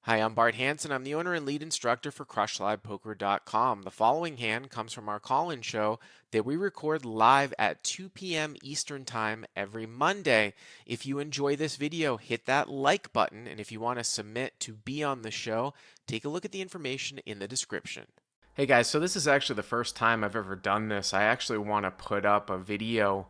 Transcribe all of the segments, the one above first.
Hi, I'm Bart Hanson. I'm the owner and lead instructor for CrushLivePoker.com. The following hand comes from our call-in show that we record live at 2 p.m. Eastern Time every Monday. If you enjoy this video, hit that like button, and if you want to submit to be on the show, take a look at the information in the description. Hey guys, so this is actually the first time I've ever done this. I actually want to put up a video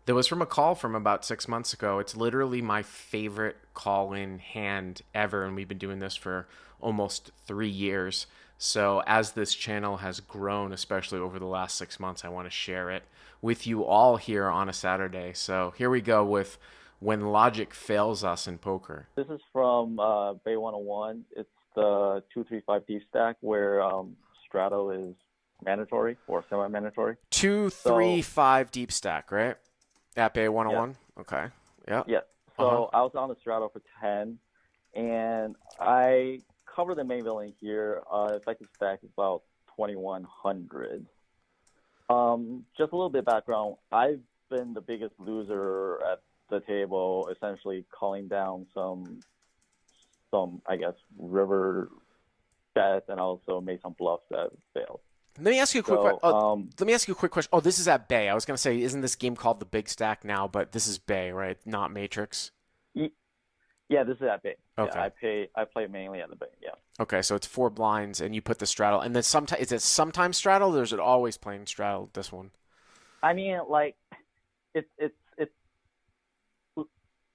that was from a call from about 6 months ago. It's literally my favorite call-in hand ever, and we've been doing this for almost 3 years. So as this channel has grown, especially over the last 6 months, I want to share it with you all here on a Saturday. So here we go with when logic fails us in poker. This is from Bay 101. It's the 235 deep stack where straddle is mandatory or semi-mandatory. 2-3-5 deep stack, right? At Bay 101? Yeah. Okay. Yeah. Yeah. So I was on the straddle for 10, and I cover the main villain here. Effective stack is about 2,100. Just a little bit of background. I've been the biggest loser at the table, essentially calling down some I guess, river bets, and also made some bluffs that failed. Let me ask you a quick question. Let me ask you a quick question. Oh, this is at Bay. I was going to say, isn't this game called the Big Stack now? But this is Bay, right? Not Matrix. Yeah, this is at Bay. Okay. Yeah, I play mainly at the Bay. Yeah. Okay, so it's 4 blinds, and you put the straddle, and then sometimes is it sometimes straddle, or is it always playing straddle? This one. I mean, like, it's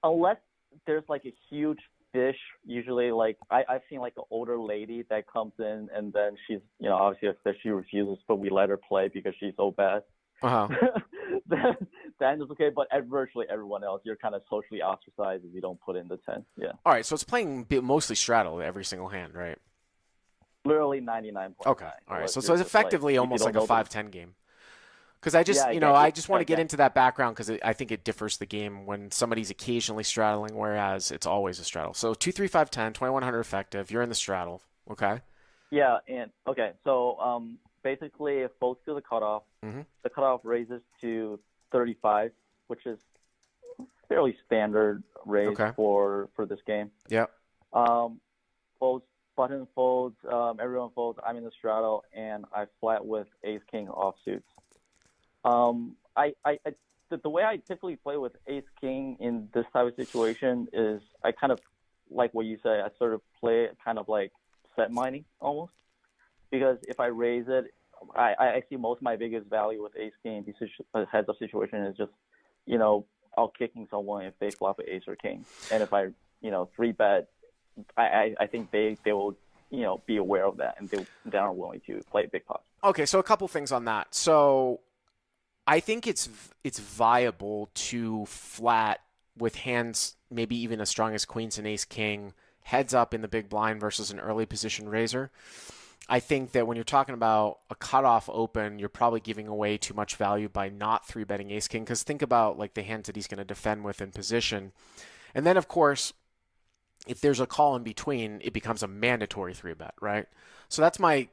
unless there's like a huge fish, usually like I've seen like an older lady that comes in and then she's, obviously a fish, she refuses, but we let her play because she's so bad. Then it's okay, but at virtually everyone else, you're kind of socially ostracized if you don't put in the 10. Yeah. All right, so it's playing mostly straddle every single hand, right? Literally 99.9. Okay. All right, so it's effectively almost like a 5-10 game. Because I just, yeah, I just want to get into that background because I think it differs the game when somebody's occasionally straddling, whereas it's always a straddle. So 2, 3, 5, 10, 2,100 effective. You're in the straddle. Okay. Yeah, and okay, so basically, if both to the cutoff, the cutoff raises to 35, which is fairly standard raise for this game. Yep. Folds, button folds, everyone folds. I'm in the straddle, and I flat with ace king offsuits. The way I typically play with ace king in this type of situation is I kind of like what you say. I sort of play it kind of like set mining almost, because if I raise it, I see most of my biggest value with ace king in these heads up situation is just, out kicking someone if they flop an ace or king, and if I, 3-bet, I think they will, be aware of that, and they aren't willing to play big pots. Okay, so a couple things on that. So I think it's viable to flat with hands maybe even as strong as queens and ace king heads up in the big blind versus an early position raiser. I think that when you're talking about a cutoff open, you're probably giving away too much value by not 3-betting ace king, because think about like the hands that he's going to defend with in position. And then of course, if there's a call in between, it becomes a mandatory 3-bet, right? So that's my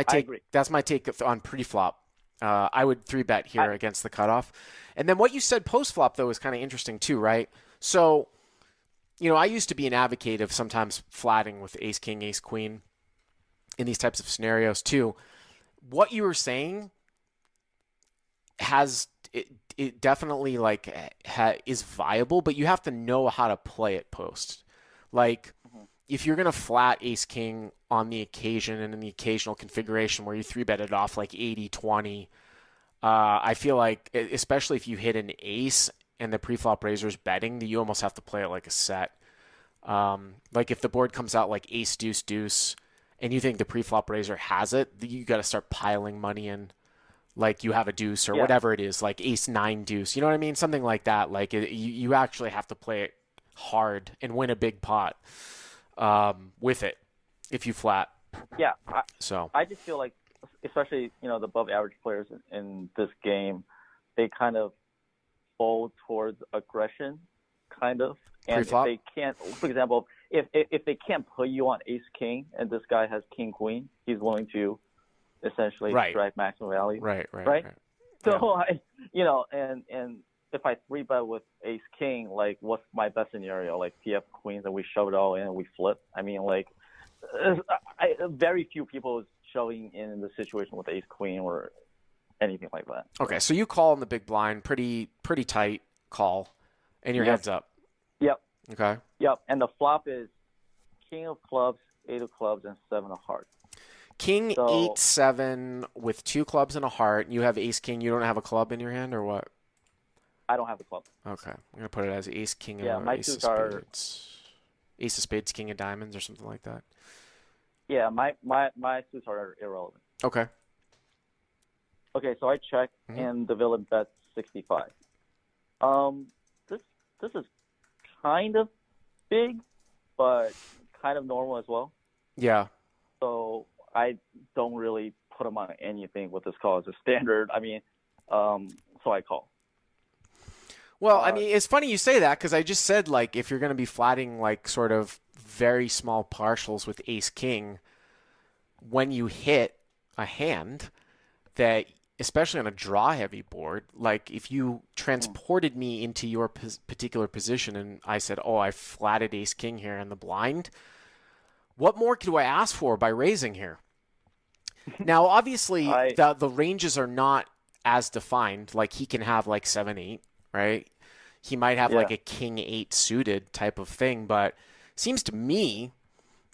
take. That's my take on pre-flop. I would 3-bet here against the cutoff. And then what you said post-flop, though, is kind of interesting too, right? So, I used to be an advocate of sometimes flatting with ace king, ace queen in these types of scenarios too. What you were saying has it definitely is viable, but you have to know how to play it post. Like, if you're going to flat ace king on the occasion and in the occasional configuration where you 3-bet it off like 80-20, I feel like, especially if you hit an ace and the preflop raiser's betting, that you almost have to play it like a set. Like if the board comes out like ace deuce deuce and you think the preflop raiser has it, you got to start piling money in. Like you have a deuce or whatever it is, like ace 9 deuce. You know what I mean? Something like that. Like you actually have to play it hard and win a big pot with it if you flat. Yeah. So I just feel like, especially, the above average players in this game, they kind of fold towards aggression, kind of. And pre-flop? If they can't, for example, if they can't put you on ace king and this guy has king queen, he's willing to essentially extract maximum value. Right. So, and if I three bet with ace king, like what's my best scenario? Like PF queens and we shove it all in and we flip. I mean, like very few people is shoving in the situation with ace queen or anything like that. Okay, so you call in the big blind, pretty tight call, and your Yep. heads up. Yep. Okay. Yep. And the flop is king of clubs, eight of clubs, and seven of hearts. King So 8-7 with two clubs and a heart. You have ace king. You don't have a club in your hand, or what? I don't have the club. Okay, I'm gonna put it as ace king Yeah, or my ace of suits are. spades. Ace of spades, king of diamonds, or something like that. Yeah, my suits are irrelevant. Okay. Okay, so I check and the villain bets 65. This is kind of big, but kind of normal as well. Yeah. So I don't really put him on anything with this call as a standard. I mean, so I call. Well, I mean, it's funny you say that because I just said, like, if you're going to be flatting, like, sort of very small partials with ace king, when you hit a hand that, especially on a draw heavy board, like, if you transported me into your particular position and I said, oh, I flatted ace king here in the blind, what more do I ask for by raising here? Now, obviously, the ranges are not as defined. Like, he can have, like, 7-8, right? He might have like a king 8 suited type of thing, but seems to me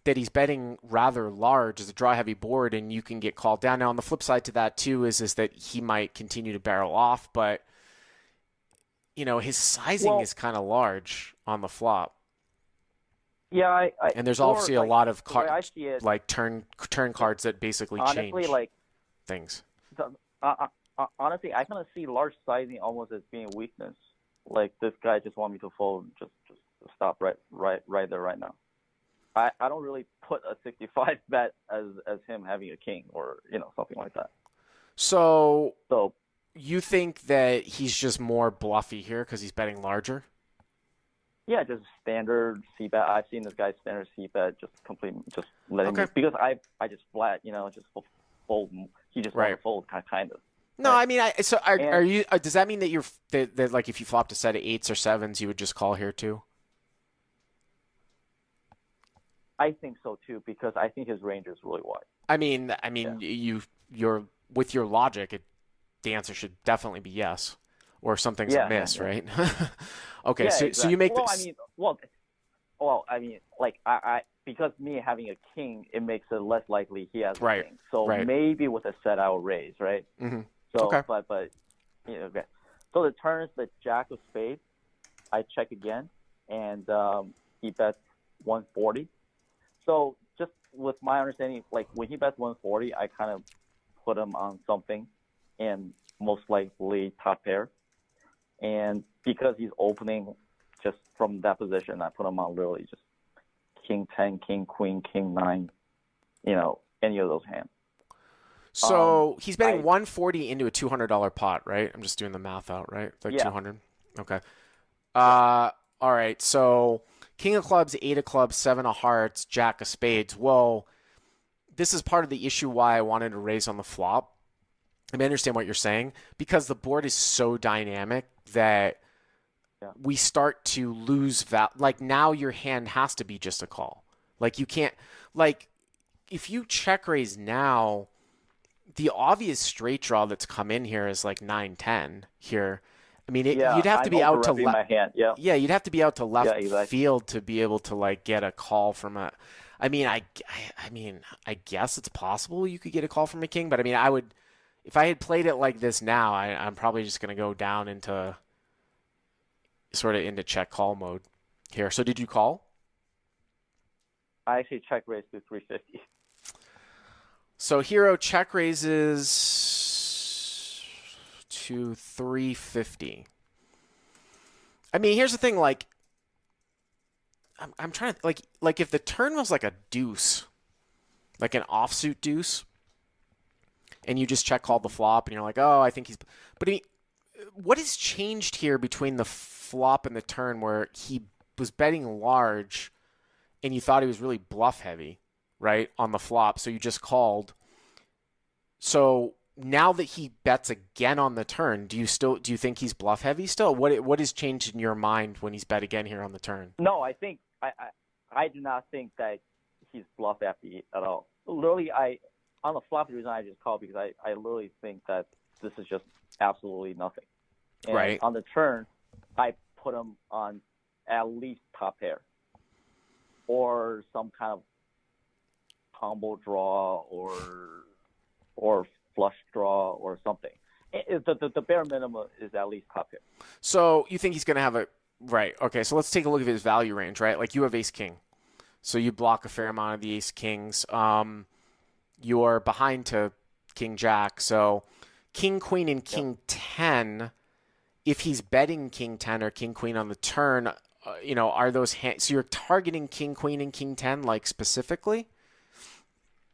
that he's betting rather large as a draw heavy board and you can get called down. Now on the flip side to that too is that he might continue to barrel off, but you know, his sizing is kind of large on the flop. Yeah, and there's obviously a lot of like turn cards that basically honestly, change like things. Honestly, I kind of see large sizing almost as being weakness. Like this guy just want me to fold, just stop right there, right now. I don't really put a 65 bet as him having a king or something like that. So you think that he's just more bluffy here because he's betting larger? Yeah, just standard C bet. I've seen this guy standard C bet, just letting me, because I just flat, just fold. He just wants to fold kind of. No, I mean, are you? Does that mean that that like if you flopped a set of 8s or 7s, you would just call here too? I think so too, because I think his range is really wide. I mean, you're with your logic, the answer should definitely be yes, or something's amiss, right? Okay, so exactly. so you make this. I mean, like I because me having a king, it makes it less likely he has a king. So maybe with a set, I'll raise, right? Mm-hmm. So, okay. but okay. So the turn is the jack of spades. I check again, and he bets 140. So just with my understanding, like when he bets 140, I kind of put him on something, and most likely top pair. And because he's opening just from that position, I put him on literally just king 10, king queen, king 9, any of those hands. So he's betting 140 into a $200 pot, right? I'm just doing the math out, right? Like 200. Okay. All right. So king of clubs, 8 of clubs, 7 of hearts, jack of spades. Well, this is part of the issue why I wanted to raise on the flop. I mean, I understand what you're saying because the board is so dynamic that we start to lose value. Like now your hand has to be just a call. Like you can't, like if you check raise now, the obvious straight draw that's come in here is like 9-10 here. I mean, you'd have to be out to left. Yeah, you'd have to be out to left field to be able to like get a call from a. I mean, I guess it's possible you could get a call from a king, but I mean, I would, if I had played it like this now, I'm probably just gonna go down into check call mode here. So did you call? I actually check raised to 350. So Hero check raises to 350. I mean, here's the thing, like I'm trying to like if the turn was like a deuce, like an offsuit deuce, and you just check call the flop and you're like, oh, I think he's, but I mean, what has changed here between the flop and the turn where he was betting large and you thought he was really bluff heavy, right, on the flop, so you just called. So now that he bets again on the turn, do you think he's bluff heavy still? What has changed in your mind when he's bet again here on the turn? No, I think I do not think that he's bluff heavy at all. Literally, on the flop, the reason I just called because I literally think that this is just absolutely nothing. And Right. on the turn, I put him on at least top pair or some kind of combo draw or flush draw or something. The bare minimum is at least top pair. So you think he's going to have a right? Okay, so let's take a look at his value range, right? Like you have ace king, so you block a fair amount of the ace kings. You're behind to king jack, so king queen and king 10. If he's betting king 10 or king queen on the turn, are those so you're targeting king queen and king 10 like specifically?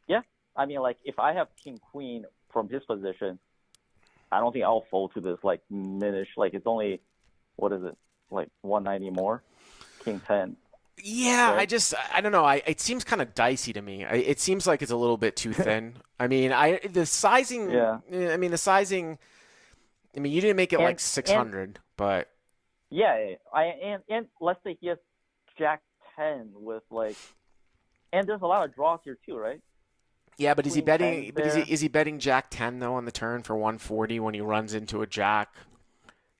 Yeah, I mean, like if I have king queen from his position, I don't think I'll fold to this like minish. Like it's only, what is it, like 190 more, king 10. Yeah, Right? I don't know. It seems kind of dicey to me. It seems like it's a little bit too thin. I mean, the sizing. Yeah. I mean, the sizing. I mean, you didn't make it like And 600, but yeah, and let's say he has Jack 10 with like, and there's a lot of draws here too, right? yeah. But is he Queen 10 betting? is But there. is he betting Jack 10 though on the turn for 140 when he runs into a Jack?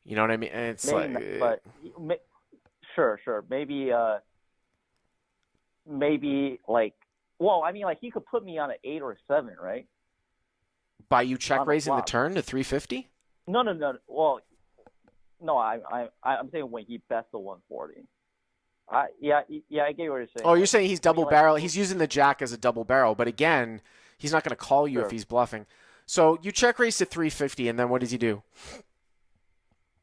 You know what I mean? And it's Maybe like, not, but sure, maybe like, well, I mean, like he could put me on an 8 or a 7, right? by you check On the raising the flop. turn to 350. No, no, no. Well, no, I'm saying when he bets the 140. Yeah, I get what you're saying. Oh, you're Like, saying he's I mean, double like, barrel. He's using the Jack as a double barrel, but again, he's not going to call you if sure. he's bluffing. So you check raise to 350, and then what does he do?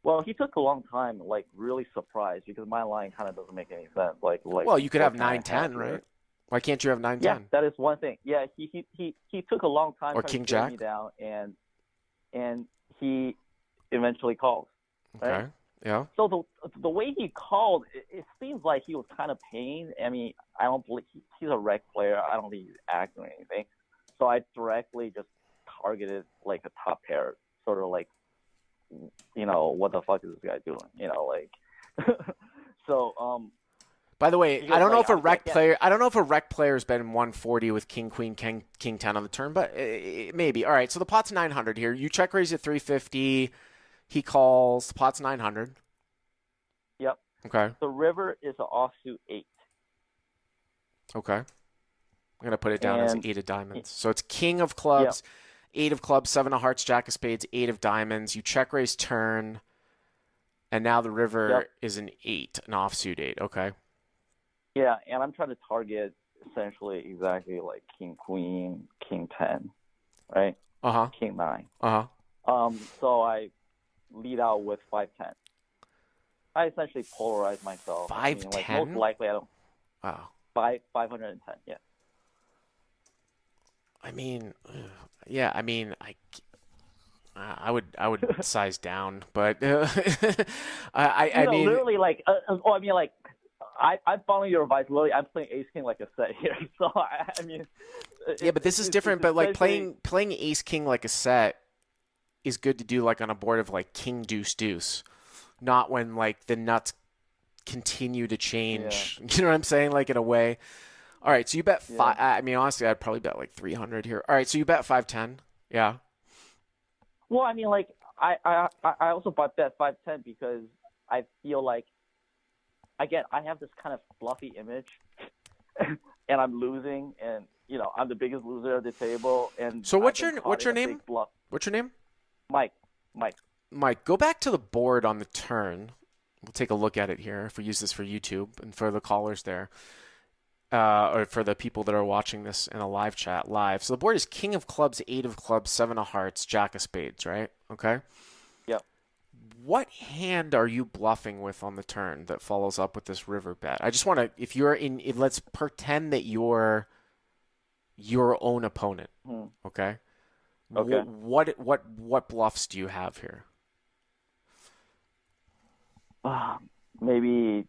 Well, he took a long time, like really surprised because my line kind of doesn't make any sense. Like Well, you could what have can I have 9-10, right? here? Why can't you have nine Yeah, ten that is one thing. Yeah, he took a long time or trying to king stare me jack? down, and he eventually calls, right? Okay, yeah. So the way he called, it seems like he was kind of pained. I mean, I don't believe he's a rec player. I don't think he's acting or anything. So I directly just targeted like a top pair, sort of like, what the fuck is this guy doing? Like, so By the way, I because don't know like if a obviously I rec can't. player. I don't know if a rec player's been in 140 with king queen king 10 on the turn, but maybe. All right, so the pot's 900 here. You check raise at 350. He calls. The pot's 900. Yep. Okay. The river is an offsuit 8, Okay. I'm gonna put it down as and 8 of diamonds. So it's king of yep, clubs, 8 of clubs, 7 of hearts, jack of spades, 8 of diamonds. You check raise turn, and now the river yep, is an 8, an offsuit 8. Okay. yeah, and I'm trying to target essentially exactly like king queen, king 10, right? Uh huh. King 9. Uh huh. So I lead out with 510. I essentially polarize myself. I Five mean, like most ten. likely I don't Wow. 510. Yeah. I mean, yeah. I mean, I would size down, but I mean, Literally, like, I mean, like, I'm following your advice. Literally, I'm playing ace king like a set here. So I mean, yeah. But this is different. it's But like essentially, playing ace king like a set is good to do like on a board of like king deuce deuce, not when like the nuts continue to yeah, change. You know what I'm saying? Like in a way. All right, so you bet yeah. five. I mean, honestly, I'd probably bet like 300 here. All right, so you bet 510. Yeah. Well, I mean, like, I also bought bet 510 because I feel like, again, I have this kind of fluffy image, and I'm losing, and I'm the biggest loser at the table, and So I've been caught what's in your a name? big bluff. What's your name? Mike, Mike. Mike, go back to the board on the turn. We'll take a look at it here if we use this for YouTube and for the callers there, or for the people that are watching this in a live chat live. So the board is king of clubs, 8 of clubs, 7 of hearts, jack of spades, right? Okay. Yep. What hand are you bluffing with on the turn that follows up with this river bet? I just want to, let's pretend that you're your own opponent. Hmm. Okay. Okay. What bluffs do you have here? Maybe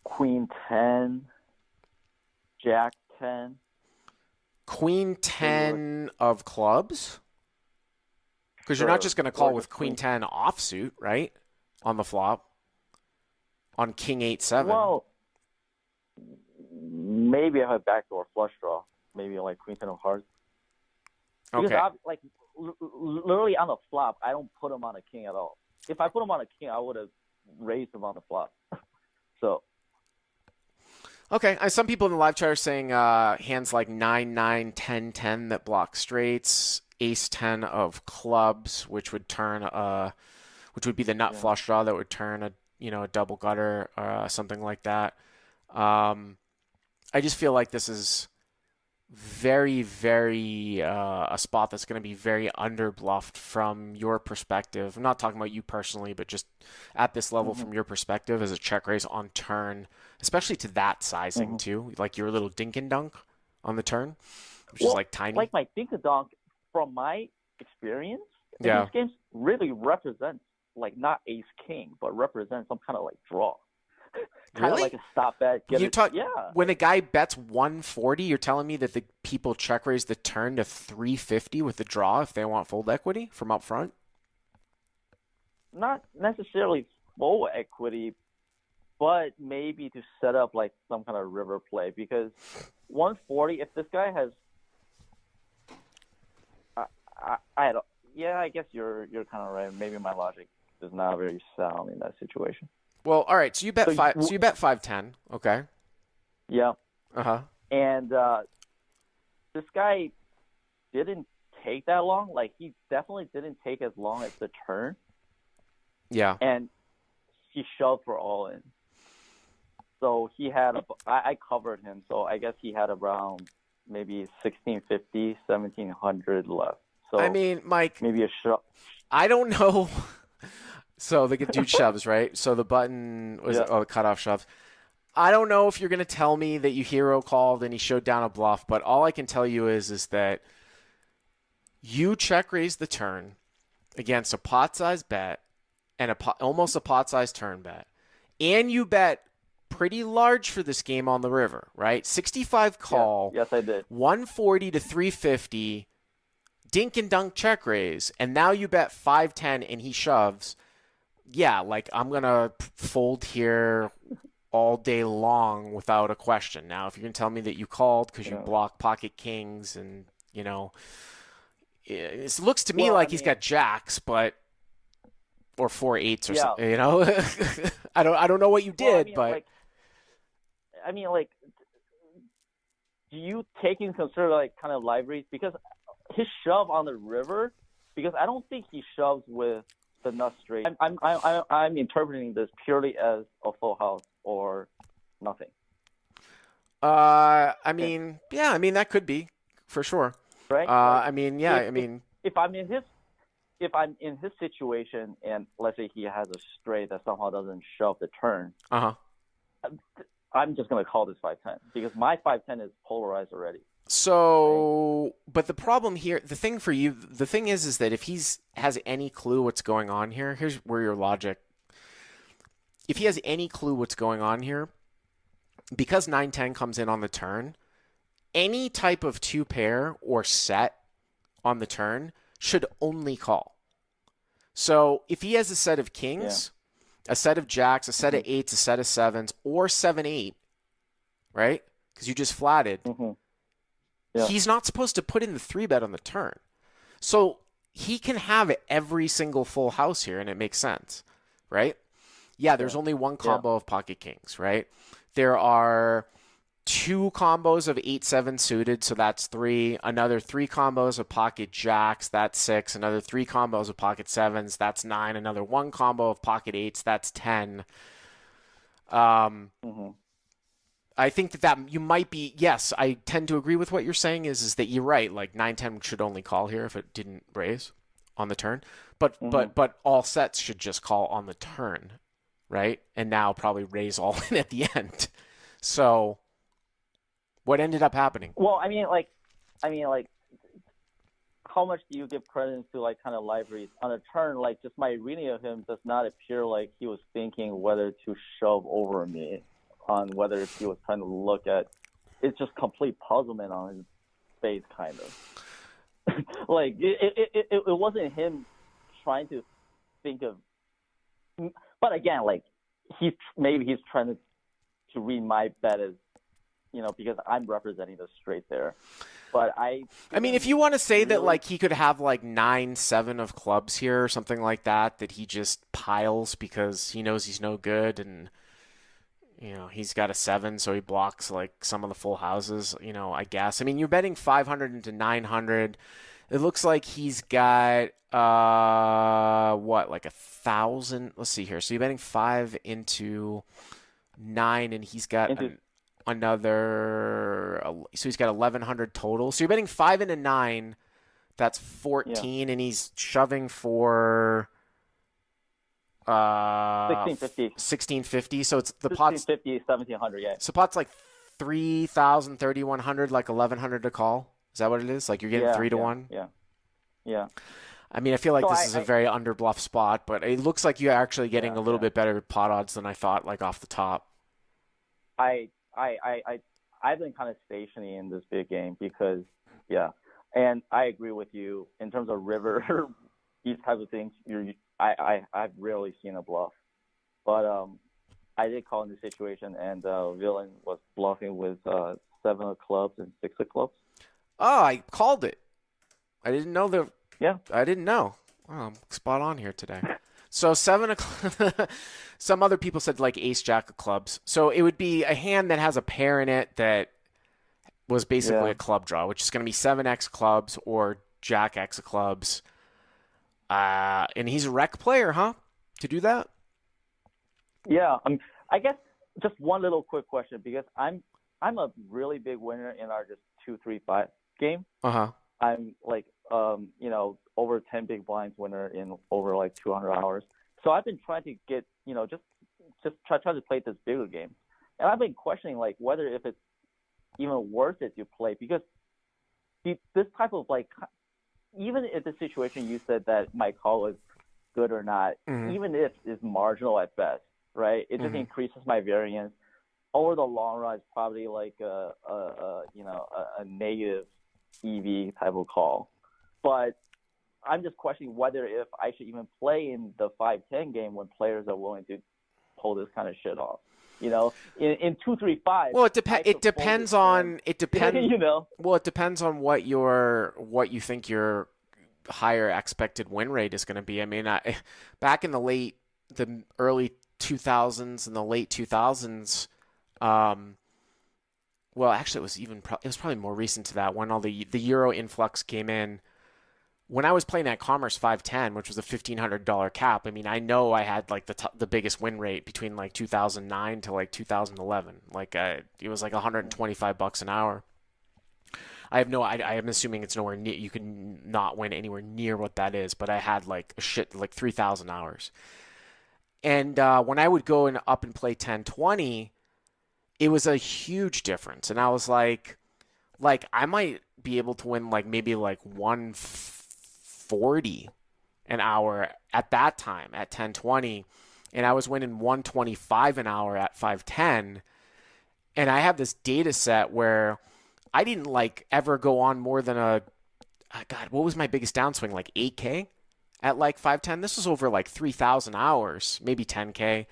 queen 10, jack 10. Queen maybe like 10 of clubs? Because you're not sure, just going to call or with just Queen queen. 10 offsuit, right? On the flop. On King 8-7. Well, maybe I have backdoor flush draw. Maybe like queen ten of hearts. Because Okay. I like literally on the flop, I don't put him on a king at all. If I put him on a king, I would have raised him on the flop. So Okay. Some people in the live chat are saying hands like 9-9, 10-10 that block straights, ace-10 of clubs, which would turn which would be the nut yeah. flush draw that would turn a double gutter, something like that. Um, I just feel like this is very, very a spot that's going to be very underbluffed from your perspective. I'm not talking about you personally, but just at this level hmm from your perspective as a check raise on turn, especially to that sizing hmm too, like your little dink and dunk on the turn, which is Well, like tiny. like my dink donk, from my experience in these Yeah. games, really represents like not ace king, but represents some kind of like draw, kind of like Really? a stop bet. Get You it? talk Yeah. when a guy bets 140, you're telling me that the people check raise the turn to 350 with the draw if they want full equity from up front? Not necessarily full equity, but maybe to set up like some kind of river play because 140. If this guy has, I don't. Yeah, I guess you're kind of right. Maybe my logic is not very sound in that situation. Well, all right. So you bet So five. So you bet 510. Okay. yeah, Uh huh. and this guy didn't take that long. Like he definitely didn't take as long as the turn, Yeah. and he shoved for all in. So he had I covered him, so I guess he had around maybe 1650, 1700 left. I So mean, Mike, maybe a shove. I don't know. So the dude shoves, right? So the button was Yeah. the cutoff shoves. I don't know if you're gonna tell me that you hero called and he showed down a bluff, but all I can tell you is that you check raise the turn against a pot size bet and almost a pot size turn bet, and you bet pretty large for this game on the river, right? 65 Yes. call, Yes, I did. 140 to 350, dink and dunk check raise, and now you bet 510 and he shoves. Yeah, like I'm gonna fold here all day long without a question. Now, if you're gonna tell me that you called because you Yeah. block pocket kings and it looks to me Well, I like he's mean, got jacks, but or 4 8s or yeah. something. I don't know what you Well, did, but do you take in consider like kind of libraries because his shove on the river? Because I don't think he shoves with the nut straight. I'm interpreting this purely as a full house or nothing. I Okay. mean, yeah, I mean that could be for sure. Right? Like I mean, yeah, if I if mean, if I'm in his situation and let's say he has a straight that somehow doesn't shove the turn, uh huh. I'm just gonna call this 510 because my 510 is polarized already. Right? So, but the problem here, the thing for you, the thing is that if has any clue what's going on here, here's where your logic. If he has any clue what's going on here, because 9-10 comes in on the turn, any type of two pair or set on the turn should only call. So if he has a set of Yeah. kings, a set of jacks, a set of Mhm. eights, a set of sevens, or 7-8, right? Because you just flatted, Mhm. Yeah. he's not supposed to put in the 3-bet on the turn. So he can have every single full house here, and it makes sense, right? Yeah, there's Yeah. only one Yeah. combo of pocket kings, right? There are two combos of 8-7 suited, so that's three. Another three combos of pocket jacks, that's six. Another three combos of pocket sevens, that's nine. Another one combo of pocket eights, that's 10. Mhm. I think that you might be, yes, I tend to agree with what you're saying is that you're right. Like 9-10 should only call here if it didn't raise on the turn. But Mhm. but but all sets should just call on the turn, right? And now probably raise all in at the end. So what ended up happening? Well, I mean, how much do you give credence to like kind of libraries on a turn? Like, just my reading of him does not appear like he was thinking whether to shove over me, on whether he was trying to look at. It's just complete puzzlement on spades, kind of. Like it wasn't him trying to think of, but again, like he's trying to read my bet as, because I'm representing the straight there. But I mean, if you want to say that really, like he could have like 9-7 of clubs here or something like that he just piles because he knows he's no good and he's got a 7, so he blocks like some of the full houses, I guess. I mean, you're betting 500 into 900. It looks like he's got like 1,000. Let's see here. So you're betting 5 into 9, and he's got another. So he's got 1,100 total. So you're betting 5 into 9. That's 14, and he's shoving for 1650. 1650. So it's the pot's 1650, 1700. Yeah. So pot's like 3,000, 3,100, like 1,100 to call. Is that what it is? Like you're getting 3 to 1? Yeah. I mean, I feel like this is a very underbluff spot, but it looks like you're actually getting a little bit better pot odds than I thought, like off the top. I've been kind of stationary in this big game because, and I agree with you in terms of river, these types of things. I've rarely seen a bluff, but I did call in the situation, and Villain was bluffing with 7 of clubs and 6 of clubs. Oh, I called it. I didn't know that. Yeah. I didn't know. Wow, I'm spot on here today. So 7 of some other people said like ace jack of clubs. So it would be a hand that has a pair in it that was basically a club draw, which is going to be 7x clubs or jack x of clubs. And he's a rec player, huh? To do that? Yeah. I guess just one little quick question, because I'm a really big winner in our just 2-3-5 game. I'm like over 10 big blinds winner in over like 200 hours. So I've been trying to get just try to play this bigger game, and I've been questioning like whether if it's even worth it to play, because this type of like, even if the situation you said that my call is good or not, even if it's marginal at best, right? It just increases my variance. Over the long run, it's probably like a negative EV type of call. But I'm just questioning whether if I should even play in the 5-10 game when players are willing to pull this kind of shit off. In 2-3-5. Well, it depends on Well, it depends on what you think your higher expected win rate is going to be. I mean, back in the early 2000s and the late 2000s. Well, actually, it was probably more recent to that, when all the Euro influx came in. When I was playing at Commerce 510, which was a $1,500 cap, I mean, I know I had like the biggest win rate between like 2009 to like 2011. Like it was like $125 an hour. I am assuming it's nowhere near. You can not win anywhere near what that is, but I had like 3,000 hours. And when I would go up and play 10-20, it was a huge difference. And I was like I might be able to win like maybe like 140 an hour at that time at 10-20, and I was winning 125 an hour at 510. And I have this data set where I didn't like ever go on more than what was my biggest downswing? Like 8K at like 510. This was over like 3,000 hours, maybe 10K.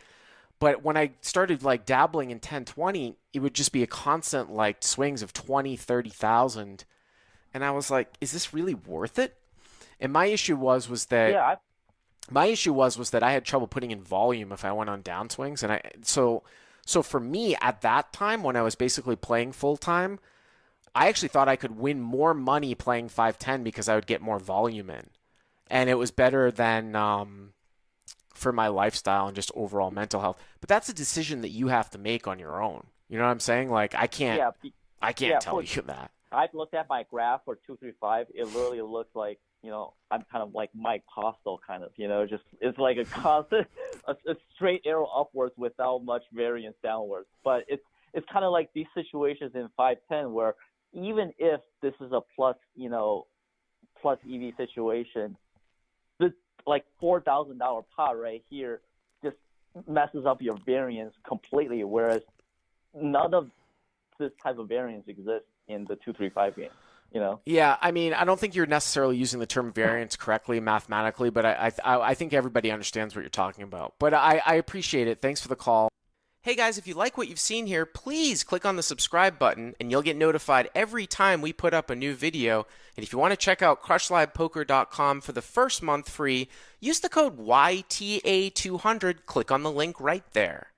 But when I started like dabbling in 10-20, it would just be a constant like swings of 20, 30,000. And I was like, is this really worth it? And my issue was that I had trouble putting in volume if I went on downswings. And so for me at that time, when I was basically playing full time, I actually thought I could win more money playing 510 because I would get more volume in. And it was better than for my lifestyle and just overall mental health. But that's a decision that you have to make on your own. You know what I'm saying? Like I can't tell you that. I've looked at my graph for 2-3-5. It literally looks like, I'm kind of like Mike Postel kind of, just it's like a constant, a straight arrow upwards without much variance downwards. But it's kind of like these situations in 5-10 where even if this is a plus EV situation, the like $4,000 pot right here just messes up your variance completely. Whereas none of this type of variance exists in the 2-3-5 game. You know? Yeah, I mean, I don't think you're necessarily using the term variance correctly mathematically, but I think everybody understands what you're talking about. But I appreciate it. Thanks for the call. Hey guys, if you like what you've seen here, please click on the subscribe button and you'll get notified every time we put up a new video. And if you want to check out crushlivepoker.com for the first month free, use the code YTA200. Click on the link right there.